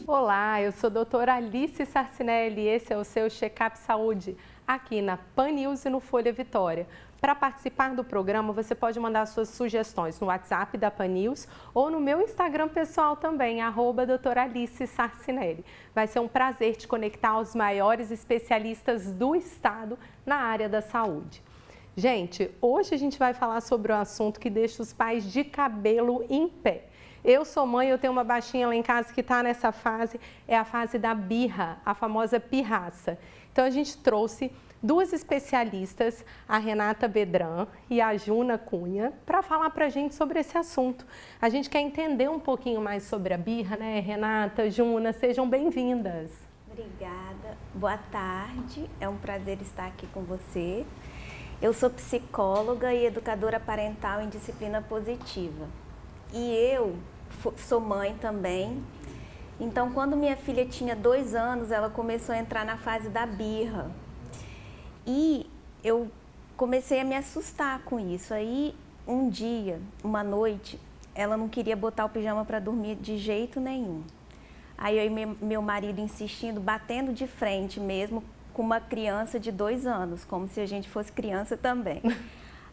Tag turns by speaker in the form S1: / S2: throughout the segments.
S1: Olá, eu sou a doutora Alice Sarcinelli e esse é o seu Check-up Saúde, aqui na Pan News e no Folha Vitória. Para participar do programa, você pode mandar suas sugestões no WhatsApp da Pan News ou no meu Instagram pessoal também, @doutora Alice Sarcinelli. Vai ser um prazer te conectar aos maiores especialistas do estado na área da saúde. Gente, hoje a gente vai falar sobre um assunto que deixa os pais de cabelo em pé. Eu sou mãe, eu tenho uma baixinha lá em casa que está nessa fase, é a fase da birra, a famosa pirraça. Então a gente trouxe duas especialistas, a Renata Bedran e a Juna Cunha, para falar para a gente sobre esse assunto. A gente quer entender um pouquinho mais sobre a birra, né? Renata, Juna, sejam bem-vindas.
S2: Obrigada, boa tarde, é um prazer estar aqui com você. Eu sou psicóloga e educadora parental em disciplina positiva. E eu sou mãe também. Então, quando minha filha tinha 2 anos, ela começou a entrar na fase da birra. E eu comecei a me assustar com isso. Aí, um dia, uma noite, ela não queria botar o pijama para dormir de jeito nenhum. Aí, eu e meu marido insistindo, batendo de frente mesmo, com uma criança de 2 anos, como se a gente fosse criança também.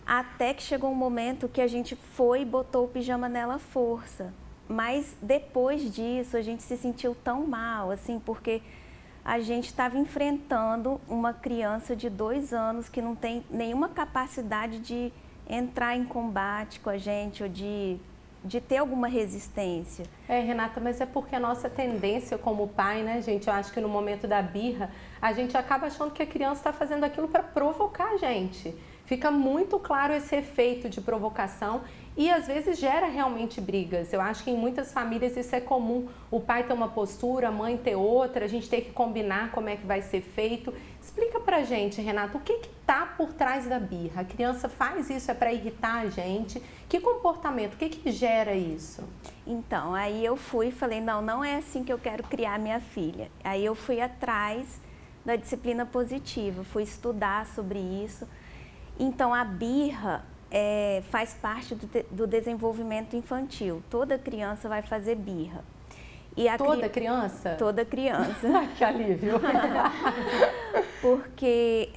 S2: Até que chegou um momento que a gente foi e botou o pijama nela à força. Mas depois disso, a gente se sentiu tão mal, assim, porque a gente estava enfrentando uma criança de 2 anos que não tem nenhuma capacidade de entrar em combate com a gente ou de ter alguma resistência.
S1: Renata, mas é porque a nossa tendência como pai, né, gente, eu acho que no momento da birra, a gente acaba achando que a criança está fazendo aquilo para provocar a gente. Fica muito claro esse efeito de provocação e às vezes gera realmente brigas. Eu acho que em muitas famílias isso é comum. O pai ter uma postura, a mãe ter outra, a gente ter que combinar como é que vai ser feito. Explica pra gente, Renata, o que está por trás da birra? A criança faz isso, é para irritar a gente? Que comportamento, o que gera isso?
S2: Então, aí eu fui e falei, não é assim que eu quero criar minha filha. Aí eu fui atrás da disciplina positiva, fui estudar sobre isso. Então, a birra faz parte do desenvolvimento infantil. Toda criança vai fazer birra. E
S1: toda criança?
S2: Toda criança.
S1: Que alívio!
S2: Porque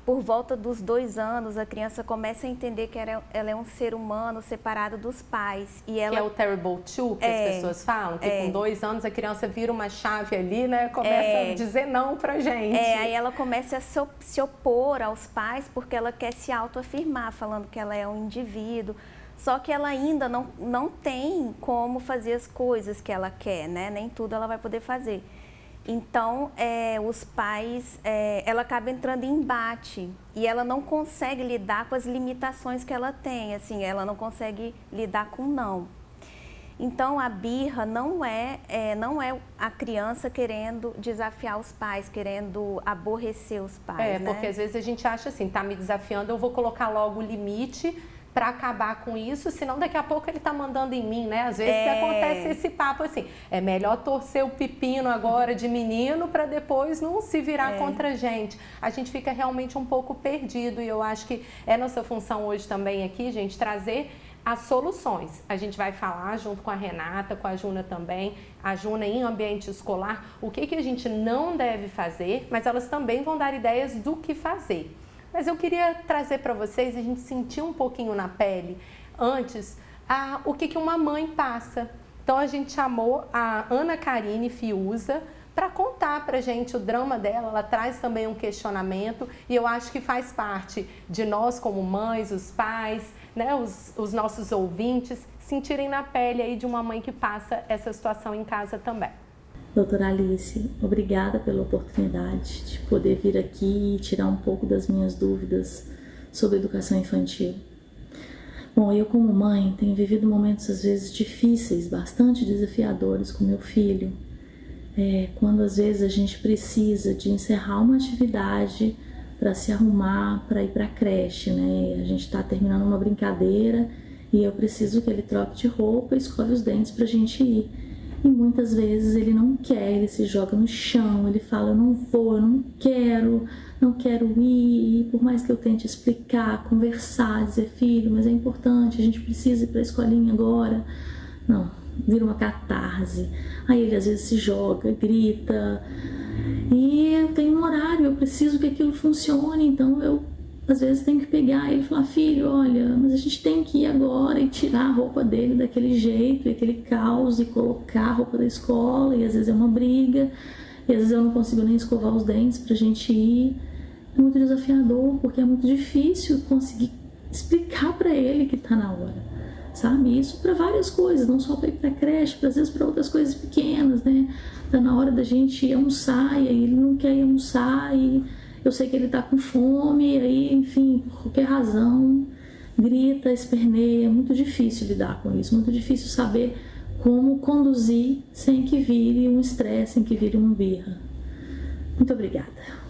S2: por volta dos 2 anos, a criança começa a entender que ela é um ser humano separado dos pais. E ela...
S1: Que é o terrible two que as pessoas falam, que com 2 anos a criança vira uma chave ali, né? Começa a dizer não pra gente.
S2: Aí ela começa a se opor aos pais porque ela quer se autoafirmar, falando que ela é um indivíduo. Só que ela ainda não tem como fazer as coisas que ela quer, né? Nem tudo ela vai poder fazer. Então, os pais, ela acaba entrando em embate e ela não consegue lidar com as limitações que ela tem, assim, ela não consegue lidar com não. Então, a birra não é a criança querendo desafiar os pais, querendo aborrecer os pais, né?
S1: Porque às vezes a gente acha assim, tá me desafiando, eu vou colocar logo o limite para acabar com isso, senão daqui a pouco ele tá mandando em mim, né? Às vezes acontece esse papo assim, é melhor torcer o pepino agora de menino para depois não se virar contra a gente. A gente fica realmente um pouco perdido e eu acho que é nossa função hoje também aqui, gente, trazer as soluções. A gente vai falar junto com a Renata, com a Juna também, a Juna em ambiente escolar, o que a gente não deve fazer, mas elas também vão dar ideias do que fazer. Mas eu queria trazer para vocês, a gente sentir um pouquinho na pele, antes, o que uma mãe passa. Então, a gente chamou a Ana Karine Fiuza para contar para a gente o drama dela. Ela traz também um questionamento e eu acho que faz parte de nós como mães, os pais, né, os nossos ouvintes, sentirem na pele aí de uma mãe que passa essa situação em casa também.
S3: Doutora Alice, obrigada pela oportunidade de poder vir aqui e tirar um pouco das minhas dúvidas sobre educação infantil. Bom, eu como mãe tenho vivido momentos às vezes difíceis, bastante desafiadores com meu filho. Quando às vezes a gente precisa de encerrar uma atividade para se arrumar, para ir para a creche, né? A gente está terminando uma brincadeira e eu preciso que ele troque de roupa e escove os dentes para a gente ir. E muitas vezes ele não quer, ele se joga no chão, ele fala, eu não vou, eu não quero ir. E por mais que eu tente explicar, conversar, dizer, filho, mas é importante, a gente precisa ir para a escolinha agora. vira uma catarse. Aí ele às vezes se joga, grita. E eu tenho um horário, eu preciso que aquilo funcione, então eu às vezes tenho que pegar ele e falar, filho, olha, mas a gente tem que ir agora e tirar a roupa dele daquele jeito, e aquele caos, e colocar a roupa da escola, e às vezes é uma briga, e às vezes eu não consigo nem escovar os dentes pra gente ir. É muito desafiador, porque é muito difícil conseguir explicar pra ele que tá na hora, sabe? Isso para várias coisas, não só para ir pra creche, às vezes para outras coisas pequenas, né? Tá na hora da gente almoçar, e aí ele não quer ir almoçar, e eu sei que ele tá com fome, e aí, enfim, por qualquer razão, grita, esperneia. É muito difícil lidar com isso, muito difícil saber como conduzir sem que vire um estresse, sem que vire uma birra. Muito obrigada.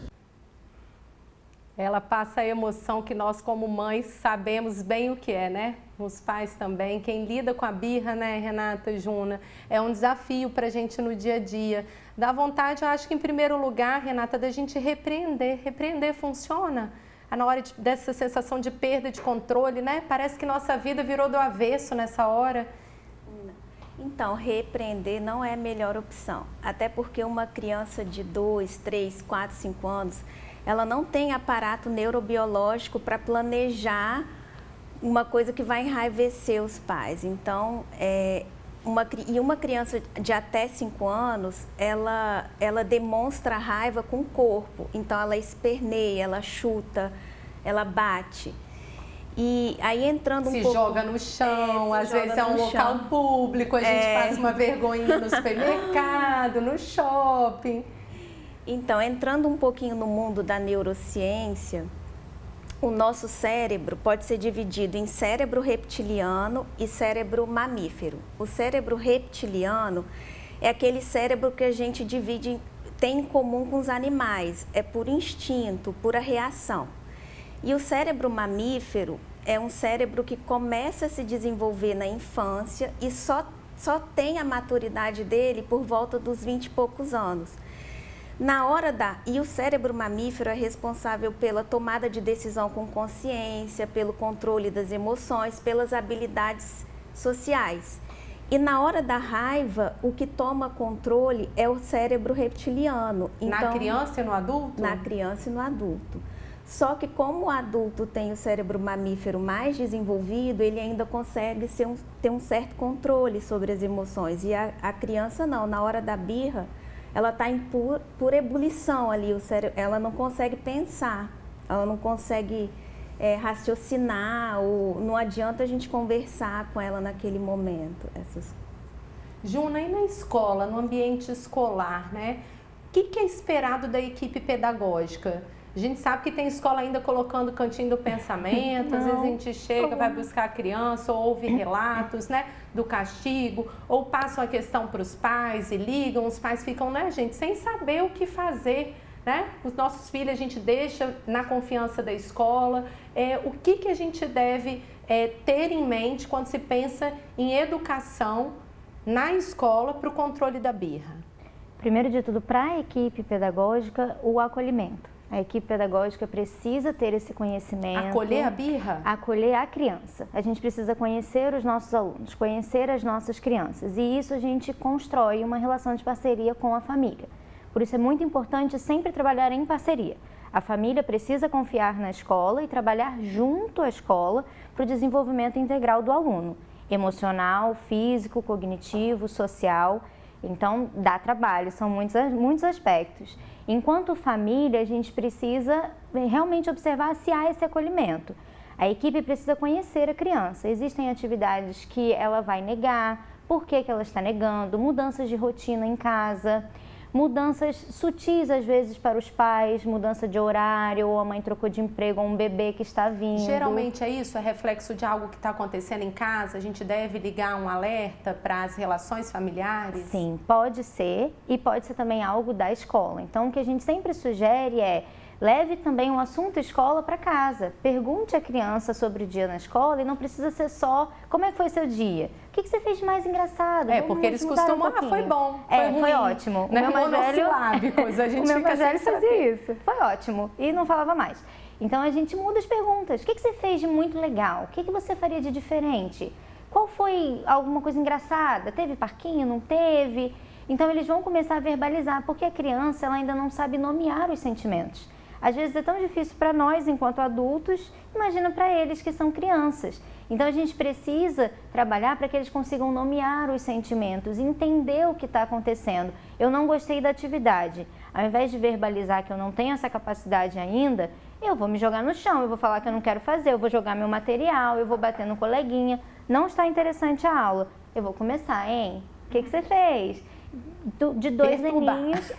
S1: Ela passa a emoção que nós, como mães, sabemos bem o que é, né? Os pais também. Quem lida com a birra, né, Renata e Juna, é um desafio para a gente no dia a dia. Dá vontade, eu acho que em primeiro lugar, Renata, da gente repreender. Repreender funciona? Na hora dessa sensação de perda de controle, né? Parece que nossa vida virou do avesso nessa hora.
S2: Então, repreender não é a melhor opção. Até porque uma criança de 2, 3, 4, 5 anos, ela não tem aparato neurobiológico para planejar uma coisa que vai enraivecer os pais. Então, uma criança de até 5 anos, ela demonstra raiva com o corpo. Então, ela esperneia, ela chuta, ela bate. E aí entrando
S1: se
S2: pouco...
S1: joga no chão, às vezes é um local público, a gente passa uma vergonha no supermercado, no shopping.
S2: Então, entrando um pouquinho no mundo da neurociência, o nosso cérebro pode ser dividido em cérebro reptiliano e cérebro mamífero. O cérebro reptiliano é aquele cérebro que a gente tem em comum com os animais, é por instinto, pura reação. E o cérebro mamífero é um cérebro que começa a se desenvolver na infância e só tem a maturidade dele por volta dos 20 e poucos anos. E o cérebro mamífero é responsável pela tomada de decisão com consciência, pelo controle das emoções, pelas habilidades sociais. E na hora da raiva, o que toma controle é o cérebro reptiliano. Então,
S1: na criança e no adulto?
S2: Na criança e no adulto. Só que como o adulto tem o cérebro mamífero mais desenvolvido, ele ainda consegue ter um certo controle sobre as emoções. E a criança não, na hora da birra, ela está em pura ebulição ali, ela não consegue pensar, ela não consegue raciocinar, ou não adianta a gente conversar com ela naquele momento.
S1: Juna, e na escola, no ambiente escolar, né? O que é esperado da equipe pedagógica? A gente sabe que tem escola ainda colocando cantinho do pensamento, às vezes a gente chega, vai buscar a criança, ou ouve relatos, né, do castigo, ou passam a questão para os pais e ligam, os pais ficam, né, gente, sem saber o que fazer, né? Os nossos filhos a gente deixa na confiança da escola. O que a gente deve ter em mente quando se pensa em educação na escola para o controle da birra?
S4: Primeiro de tudo, para a equipe pedagógica, o acolhimento. A equipe pedagógica precisa ter esse conhecimento.
S1: Acolher a birra?
S4: Acolher a criança. A gente precisa conhecer os nossos alunos, conhecer as nossas crianças. E isso a gente constrói uma relação de parceria com a família. Por isso é muito importante sempre trabalhar em parceria. A família precisa confiar na escola e trabalhar junto à escola para o desenvolvimento integral do aluno. Emocional, físico, cognitivo, social. Então, dá trabalho, são muitos aspectos. Enquanto família, a gente precisa realmente observar se há esse acolhimento. A equipe precisa conhecer a criança. Existem atividades que ela vai negar, por que ela está negando, mudanças de rotina em casa, mudanças sutis às vezes para os pais, mudança de horário, ou a mãe trocou de emprego, ou um bebê que está vindo.
S1: Geralmente é isso? É reflexo de algo que está acontecendo em casa? A gente deve ligar um alerta para as relações familiares?
S4: Sim, pode ser, e pode ser também algo da escola. Então, o que a gente sempre sugere é: leve também um assunto escola para casa. Pergunte à criança sobre o dia na escola, e não precisa ser só como é que foi seu dia. O que você fez de mais engraçado?
S1: Porque eles costumam, foi bom,
S4: foi ótimo.
S1: O meu mais velho, a gente
S4: o meu mais velho fazia isso. Foi ótimo. E não falava mais. Então a gente muda as perguntas. O que você fez de muito legal? O que você faria de diferente? Qual foi alguma coisa engraçada? Teve parquinho, não teve? Então eles vão começar a verbalizar, porque a criança ela ainda não sabe nomear os sentimentos. Às vezes é tão difícil para nós, enquanto adultos, imagina para eles que são crianças. Então a gente precisa trabalhar para que eles consigam nomear os sentimentos, entender o que está acontecendo. Eu não gostei da atividade. Ao invés de verbalizar que eu não tenho essa capacidade ainda, eu vou me jogar no chão, eu vou falar que eu não quero fazer, eu vou jogar meu material, eu vou bater no coleguinha. Não está interessante a aula. Eu vou começar, hein? O que você fez? De 2 aninhos,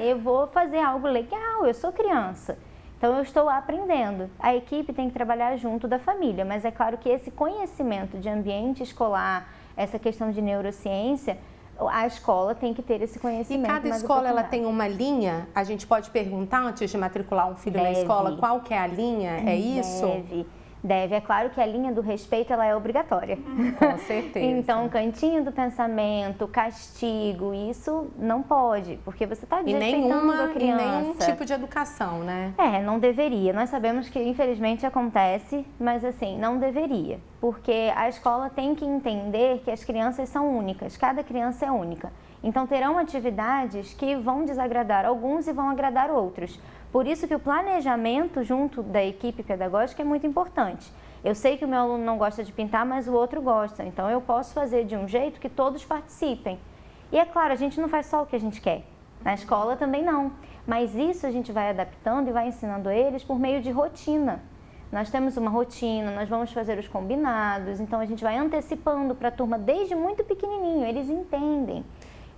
S4: eu vou fazer algo legal, eu sou criança. Então eu estou aprendendo. A equipe tem que trabalhar junto da família, mas é claro que esse conhecimento de ambiente escolar, essa questão de neurociência, a escola tem que ter esse conhecimento.
S1: E cada escola ela tem uma linha? A gente pode perguntar antes de matricular um filho na escola qual que é a linha? É isso?
S4: Deve. É claro que a linha do respeito ela é obrigatória.
S1: Com certeza.
S4: Então, cantinho do pensamento, castigo, isso não pode, porque você está desrespeitando a criança.
S1: E nenhum tipo de educação, né?
S4: Não deveria. Nós sabemos que infelizmente acontece, mas assim, não deveria. Porque a escola tem que entender que as crianças são únicas, cada criança é única. Então terão atividades que vão desagradar alguns e vão agradar outros. Por isso que o planejamento junto da equipe pedagógica é muito importante. Eu sei que o meu aluno não gosta de pintar, mas o outro gosta. Então eu posso fazer de um jeito que todos participem. E é claro, a gente não faz só o que a gente quer. Na escola também não. Mas isso a gente vai adaptando e vai ensinando eles por meio de rotina. Nós temos uma rotina, nós vamos fazer os combinados, então a gente vai antecipando para a turma desde muito pequenininho, eles entendem.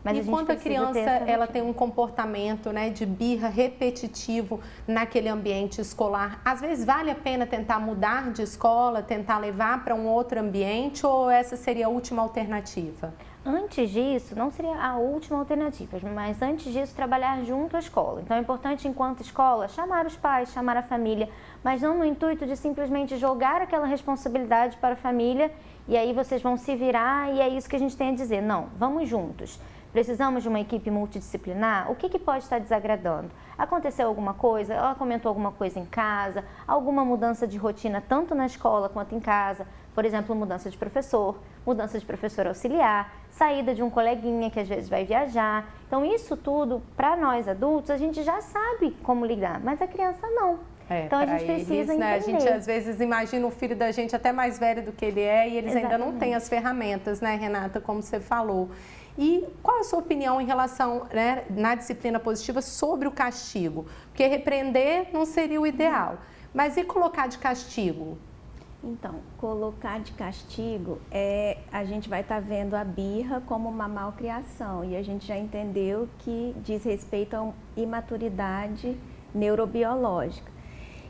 S4: Mas
S1: e quando a criança ela tem um comportamento, né, de birra repetitivo naquele ambiente escolar, às vezes vale a pena tentar mudar de escola, tentar levar para um outro ambiente, ou essa seria a última alternativa?
S4: Antes disso, não seria a última alternativa, mas antes disso trabalhar junto à escola. Então é importante, enquanto escola, chamar os pais, chamar a família, mas não no intuito de simplesmente jogar aquela responsabilidade para a família e aí vocês vão se virar e é isso que a gente tem a dizer. Não, vamos juntos. Precisamos de uma equipe multidisciplinar? O que pode estar desagradando? Aconteceu alguma coisa? Ela comentou alguma coisa em casa? Alguma mudança de rotina tanto na escola quanto em casa? Por exemplo, mudança de professor auxiliar, saída de um coleguinha que às vezes vai viajar. Então isso tudo, para nós adultos, a gente já sabe como lidar, mas a criança não. Então a gente precisa entender.
S1: A gente às vezes imagina o filho da gente até mais velho do que ele é e eles ainda não têm as ferramentas, né, Renata, como você falou. E qual a sua opinião em relação, né, na disciplina positiva sobre o castigo? Porque repreender não seria o ideal, mas e colocar de castigo?
S2: Então, colocar de castigo, a gente vai estar vendo a birra como uma malcriação e a gente já entendeu que diz respeito a imaturidade neurobiológica.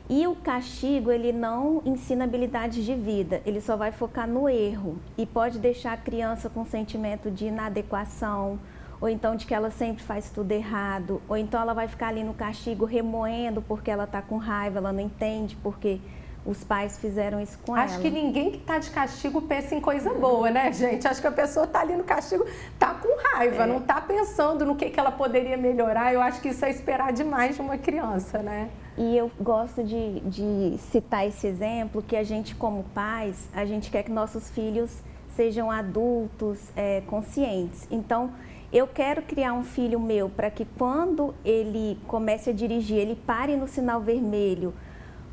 S2: E o castigo, ele não ensina habilidades de vida, ele só vai focar no erro e pode deixar a criança com sentimento de inadequação, ou então de que ela sempre faz tudo errado, ou então ela vai ficar ali no castigo remoendo porque ela está com raiva, ela não entende porque os pais fizeram isso com ela.
S1: Acho que ninguém que está de castigo pensa em coisa boa, né, gente? Acho que a pessoa está ali no castigo, está com raiva, não está pensando no que ela poderia melhorar. Eu acho que isso é esperar demais de uma criança, né?
S2: E eu gosto de citar esse exemplo, que a gente como pais, a gente quer que nossos filhos sejam adultos conscientes. Então, eu quero criar um filho meu para que quando ele comece a dirigir, ele pare no sinal vermelho,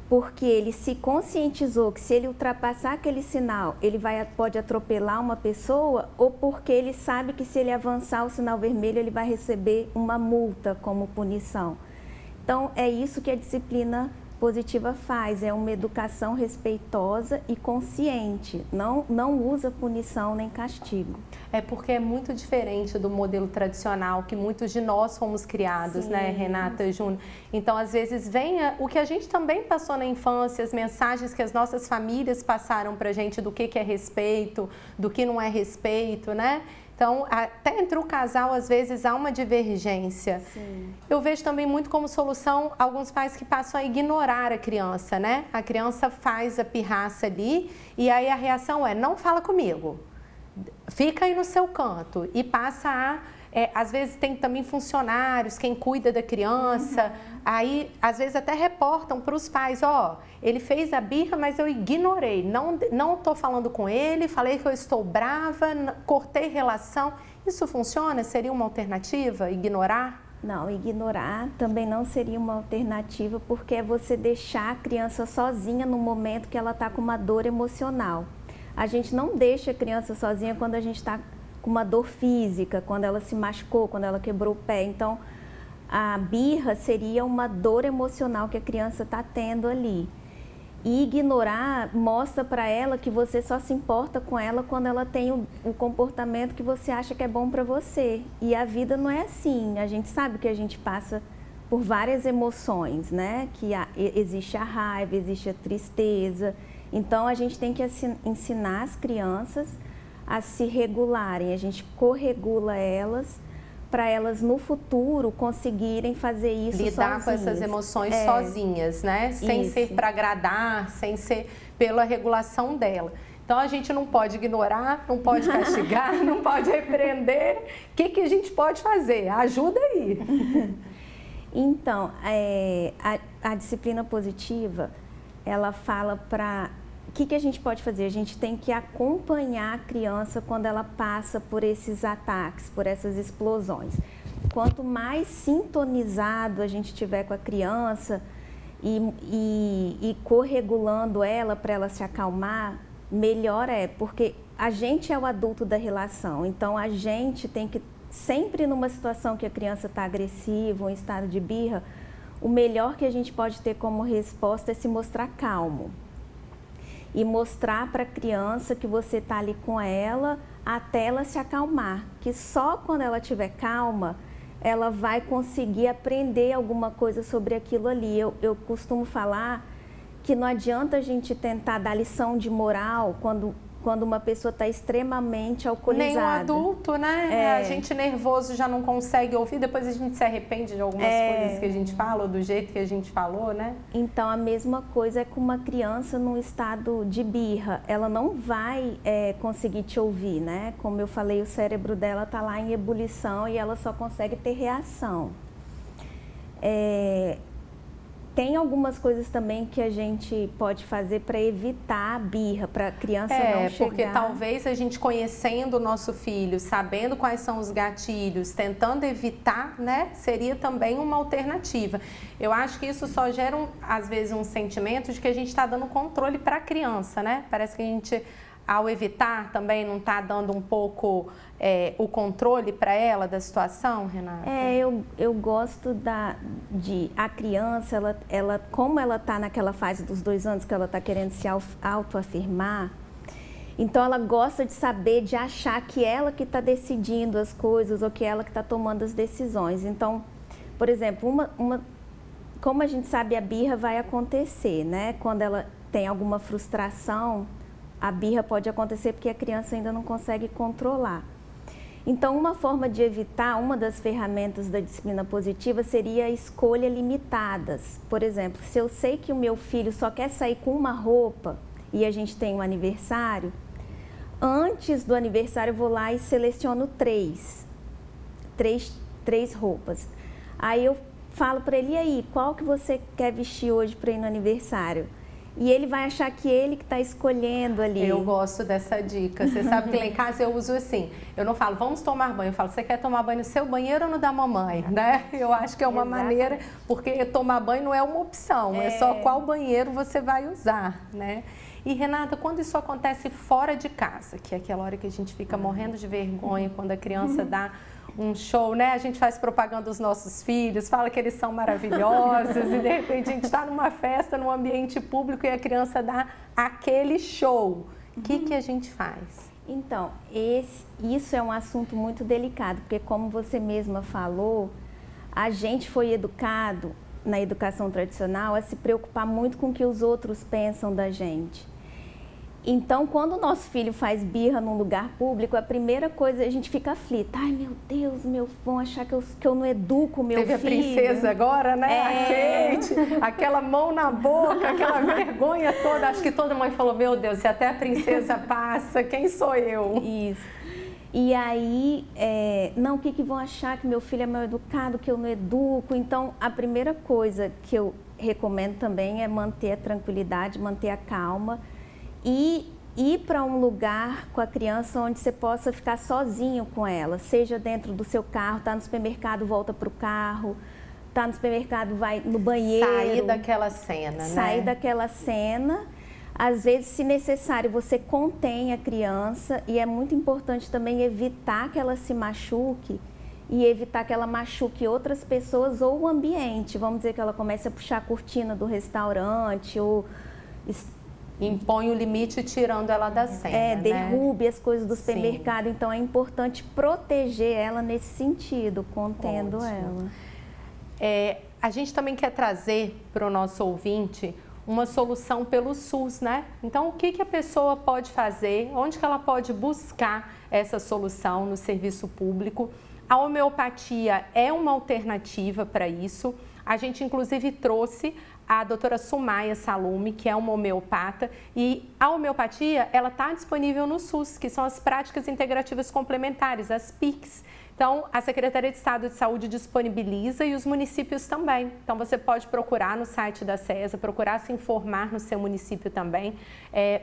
S2: porque ele se conscientizou que se ele ultrapassar aquele sinal, ele pode atropelar uma pessoa, ou porque ele sabe que se ele avançar o sinal vermelho, ele vai receber uma multa como punição. Então, é isso que a disciplina positiva faz, é uma educação respeitosa e consciente, não usa punição nem castigo.
S1: É porque é muito diferente do modelo tradicional que muitos de nós fomos criados, né, Renata, Júnior? Então, às vezes, vem o que a gente também passou na infância, as mensagens que as nossas famílias passaram pra gente do que é respeito, do que não é respeito, né? Então, até entre o casal, às vezes, há uma divergência.
S2: Sim.
S1: Eu vejo também muito como solução alguns pais que passam a ignorar a criança, né? A criança faz a pirraça ali e aí a reação é, não fala comigo, fica aí no seu canto e passa a às vezes tem também funcionários, quem cuida da criança, aí às vezes até reportam para os pais, ele fez a birra, mas eu ignorei, não estou falando com ele, falei que eu estou brava, cortei relação. Isso funciona? Seria uma alternativa, ignorar?
S2: Não, ignorar também não seria uma alternativa, porque é você deixar a criança sozinha no momento que ela está com uma dor emocional. A gente não deixa a criança sozinha quando a gente está com uma dor física, quando ela se machucou, quando ela quebrou o pé. Então, a birra seria uma dor emocional que a criança está tendo ali. E ignorar mostra para ela que você só se importa com ela quando ela tem o comportamento que você acha que é bom para você. E a vida não é assim. A gente sabe que a gente passa por várias emoções, né? Que existe a raiva, existe a tristeza. Então, a gente tem que ensinar as crianças a se regularem. A gente corregula elas para elas no futuro conseguirem fazer isso
S1: lidar
S2: sozinhas.
S1: Com essas emoções sozinhas, né? Sem
S2: Isso.
S1: ser para agradar, sem ser pela regulação dela. Então a gente não pode ignorar, não pode castigar, não pode repreender. O que a gente pode fazer? Ajuda aí.
S2: Então, a disciplina positiva, ela fala para... O que a gente pode fazer? A gente tem que acompanhar a criança quando ela passa por esses ataques, por essas explosões. Quanto mais sintonizado a gente tiver com a criança e corregulando ela para ela se acalmar, melhor é, porque a gente é o adulto da relação. Então, a gente tem que, sempre numa situação que a criança está agressiva, em estado de birra, o melhor que a gente pode ter como resposta é se mostrar calmo. E mostrar para a criança que você está ali com ela até ela se acalmar. Que só quando ela estiver calma, ela vai conseguir aprender alguma coisa sobre aquilo ali. Eu costumo falar que não adianta a gente tentar dar lição de moral quando uma pessoa está extremamente alcoolizada.
S1: Nem o adulto, né? A gente nervoso já não consegue ouvir, depois a gente se arrepende de algumas coisas que a gente fala, ou do jeito que a gente falou, né?
S2: Então, a mesma coisa é com uma criança num estado de birra. Ela não vai conseguir te ouvir, né? Como eu falei, o cérebro dela está lá em ebulição e ela só consegue ter reação. Tem algumas coisas também que a gente pode fazer para evitar a birra, para a criança não chegar...
S1: Porque talvez a gente conhecendo o nosso filho, sabendo quais são os gatilhos, tentando evitar, né, seria também uma alternativa. Eu acho que isso só gera, às vezes, um sentimento de que a gente está dando controle para a criança, né? Parece que a gente, ao evitar, também não está dando um pouco o controle para ela da situação, Renata?
S2: Eu gosto de a criança, ela como ela está naquela fase dos 2 anos que ela está querendo se autoafirmar, então ela gosta de saber, de achar que ela que está decidindo as coisas ou que ela que está tomando as decisões. Então, por exemplo, como a gente sabe, a birra vai acontecer, né? Quando ela tem alguma frustração, a birra pode acontecer porque a criança ainda não consegue controlar. Então, uma forma de evitar, uma das ferramentas da disciplina positiva seria a escolha limitadas. Por exemplo, se eu sei que o meu filho só quer sair com uma roupa e a gente tem um aniversário, antes do aniversário eu vou lá e seleciono três roupas. Aí eu falo para ele, e aí, qual que você quer vestir hoje para ir no aniversário? E ele vai achar que ele que está escolhendo ali.
S1: Eu gosto dessa dica. Você sabe que lá em casa eu uso assim. Eu não falo, vamos tomar banho. Eu falo, você quer tomar banho no seu banheiro ou no da mamãe? Né? Eu acho que é uma maneira, porque tomar banho não é uma opção. É só qual banheiro você vai usar, né? E, Renata, quando isso acontece fora de casa, que é aquela hora que a gente fica morrendo de vergonha, quando a criança dá um show, né? A gente faz propaganda dos nossos filhos, fala que eles são maravilhosos e, de repente, a gente está numa festa, num ambiente público e a criança dá aquele show. O que a gente faz?
S2: Então, isso é um assunto muito delicado, porque como você mesma falou, a gente foi educado na educação tradicional a se preocupar muito com o que os outros pensam da gente. Então, quando o nosso filho faz birra num lugar público, a primeira coisa, a gente fica aflita. Ai, meu Deus, vão achar que eu não educo o meu filho.
S1: Teve a princesa agora, né? A Kate, aquela mão na boca, aquela vergonha toda. Acho que toda mãe falou, meu Deus, se até a princesa passa, quem sou eu?
S2: Isso. E aí, não, o que vão achar? Que meu filho é mal educado, que eu não educo. Então, a primeira coisa que eu recomendo também é manter a tranquilidade, manter a calma e ir para um lugar com a criança onde você possa ficar sozinho com ela, seja dentro do seu carro, tá no supermercado, volta para o carro, tá no supermercado, vai no banheiro.
S1: Sair daquela cena, né?
S2: Sair daquela cena. Às vezes, se necessário, você contém a criança e é muito importante também evitar que ela se machuque e evitar que ela machuque outras pessoas ou o ambiente. Vamos dizer que ela comece a puxar a cortina do restaurante ou...
S1: Impõe o limite tirando ela da cena,
S2: derrube as coisas do supermercado. Então, é importante proteger ela nesse sentido, contendo ela.
S1: A gente também quer trazer para o nosso ouvinte uma solução pelo SUS, né? Então, o que a pessoa pode fazer? Onde que ela pode buscar essa solução no serviço público? A homeopatia é uma alternativa para isso. A gente, inclusive, trouxe a doutora Sumaia Salume, que é uma homeopata, e a homeopatia, ela está disponível no SUS, que são as práticas integrativas complementares, as PICs. Então, a Secretaria de Estado de Saúde disponibiliza e os municípios também. Então, você pode procurar no site da CESA, procurar se informar no seu município também,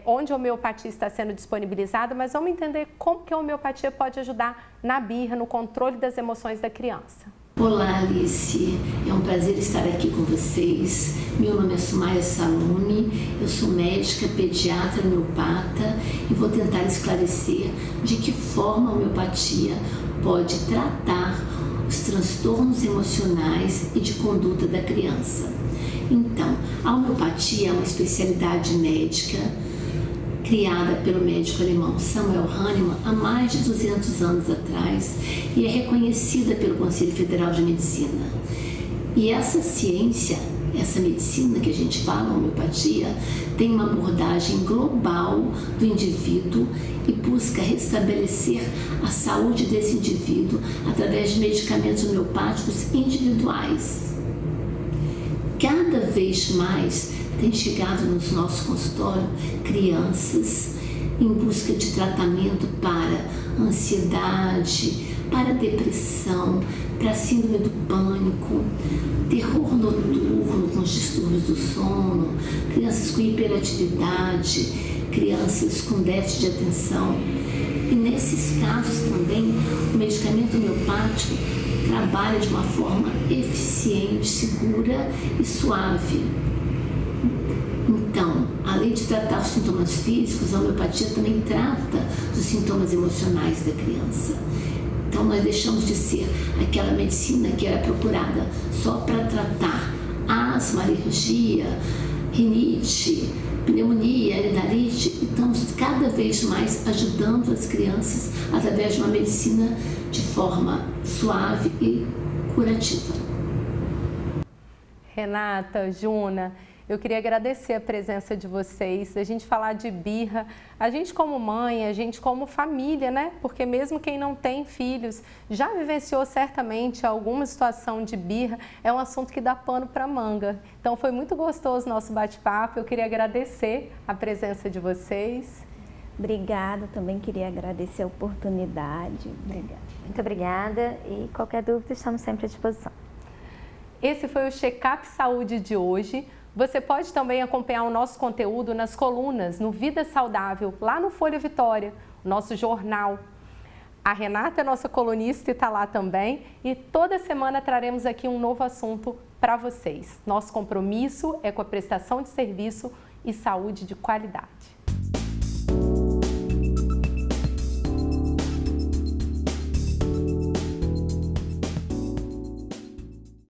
S1: onde a homeopatia está sendo disponibilizada, mas vamos entender como que a homeopatia pode ajudar na birra, no controle das emoções da criança.
S5: Olá, Alice. É um prazer estar aqui com vocês. Meu nome é Sumaia Salume, eu sou médica, pediatra, homeopata e vou tentar esclarecer de que forma a homeopatia pode tratar os transtornos emocionais e de conduta da criança. Então, a homeopatia é uma especialidade médica criada pelo médico alemão Samuel Hahnemann há mais de 200 anos atrás e é reconhecida pelo Conselho Federal de Medicina. E essa ciência, essa medicina que a gente fala, a homeopatia, tem uma abordagem global do indivíduo e busca restabelecer a saúde desse indivíduo através de medicamentos homeopáticos individuais. Cada vez mais tem chegado nos nossos consultórios crianças em busca de tratamento para ansiedade, para depressão, para síndrome do pânico, terror noturno com os distúrbios do sono, crianças com hiperatividade, crianças com déficit de atenção. E nesses casos também o medicamento homeopático trabalha de uma forma eficiente, segura e suave. Então, além de tratar os sintomas físicos, a homeopatia também trata dos sintomas emocionais da criança. Então, nós deixamos de ser aquela medicina que era procurada só para tratar asma, alergia, rinite, pneumonia, amidalite, e estamos cada vez mais ajudando as crianças através de uma medicina de forma suave e curativa.
S1: Renata, Juna, eu queria agradecer a presença de vocês, a gente falar de birra, a gente como mãe, a gente como família, né? Porque mesmo quem não tem filhos já vivenciou certamente alguma situação de birra, é um assunto que dá pano para manga. Então foi muito gostoso o nosso bate-papo, eu queria agradecer a presença de vocês.
S2: Obrigada, também queria agradecer a oportunidade.
S4: Obrigada. Muito obrigada e qualquer dúvida estamos sempre à disposição.
S1: Esse foi o Check-up Saúde de hoje. Você pode também acompanhar o nosso conteúdo nas colunas, no Vida Saudável, lá no Folha Vitória, o nosso jornal. A Renata é nossa colunista e está lá também. E toda semana traremos aqui um novo assunto para vocês. Nosso compromisso é com a prestação de serviço e saúde de qualidade.